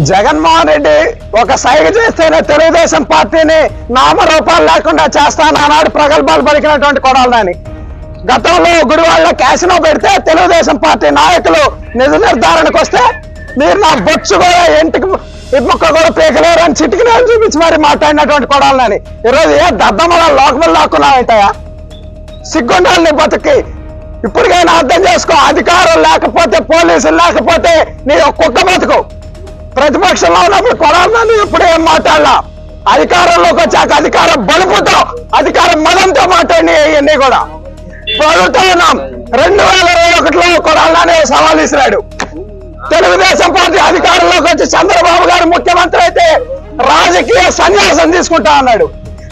జగన్మోహన్ రెడ్డి ఒక సైగ చేస్తేనే తెలుగుదేశం పార్టీని నామరూపాలు లేకుండా చేస్తాను ఆనాడు ప్రగల్భాలు పలికినటువంటి కొడాలని గతంలో గుడివాళ్ళ క్యాసినో పెడితే తెలుగుదేశం పార్టీ నాయకులు నిజ నిర్ధారణకు వస్తే మీరు నా బొచ్చు కూడా ఇంటికి ఇప్పొక్క కూడా పీకలేరు అని చిటికి నేను చూపించి మరి మాట్లాడినటువంటి కొడాలని ఈరోజు ఏ దద్దమల లోకములు లాక్కున్నావుంటాయా సిగ్గుండాలి నీ బతుకి ఇప్పటికైనా అర్థం చేసుకో అధికారం లేకపోతే పోలీసులు లేకపోతే నీ కుక్క బతుకు ప్రతిపక్షంలో ఉన్నప్పుడు కొడాలని ఇప్పుడు ఏం మాట్లాడలా అధికారంలోకి వచ్చాక అధికారం బలుపుతో అధికారం మదంతో మాట్లాడి ఇవన్నీ కూడా ప్రభుత్వం 2021లో కొడాలని సవాల్ ఇసిరాడు తెలుగుదేశం పార్టీ అధికారంలోకి వచ్చి చంద్రబాబు గారు ముఖ్యమంత్రి అయితే రాజకీయ సన్యాసం తీసుకుంటా అన్నాడు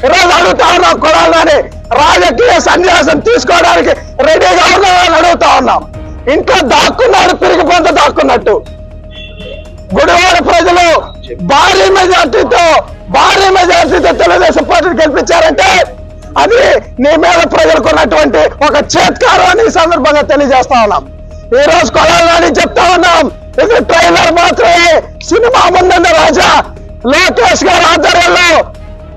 ఈరోజు అడుగుతా ఉన్నాం కొడాలని రాజకీయ సన్యాసం తీసుకోవడానికి రెడీగా ఉన్నామని అడుగుతా ఉన్నాం ఇంట్లో దాక్కున్నాడు పిరిగి పొంత దాక్కున్నట్టు గుడివాడ ప్రజలు భారీ మెజార్టీతో తెలుగుదేశం పార్టీని గెలిపించారంటే అది నీ మీద ప్రజలకు ఉన్నటువంటి ఒక చేత్కారం అని ఈ సందర్భంగా తెలియజేస్తా ఉన్నాం ఈ రోజు కొడాలని చెప్తా ఉన్నాం ఇది ట్రైలర్ మాత్రమే సినిమా ముందున్న రాజా లోకేష్ గారి ఆధ్వర్యంలో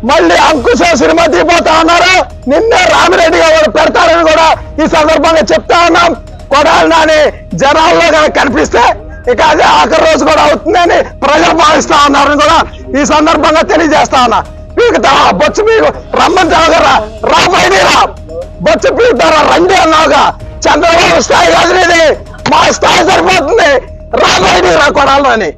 మళ్ళీ అంకుశ సినిమా తీపోతా ఉన్నారు నిన్నే రామిరెడ్డి గారు పెడతారని కూడా ఈ సందర్భంగా చెప్తా ఉన్నాం కొడాలని జనాల్లో కనిపిస్తే ఇక అదే ఆఖరి రోజు కూడా అవుతుందని ప్రజలు భావిస్తా ఉన్నారని కూడా ఈ సందర్భంగా తెలియజేస్తా ఉన్నా పీకుతా బొచ్చు పీకు రమ్మంటావు కదా రా బయట రా బొచ్చు పీకుతారా రండి అన్నావుగా చంద్రబాబు స్థాయి కాదు మా స్థాయి సరిపోతుంది రా బయట రా కొడాలని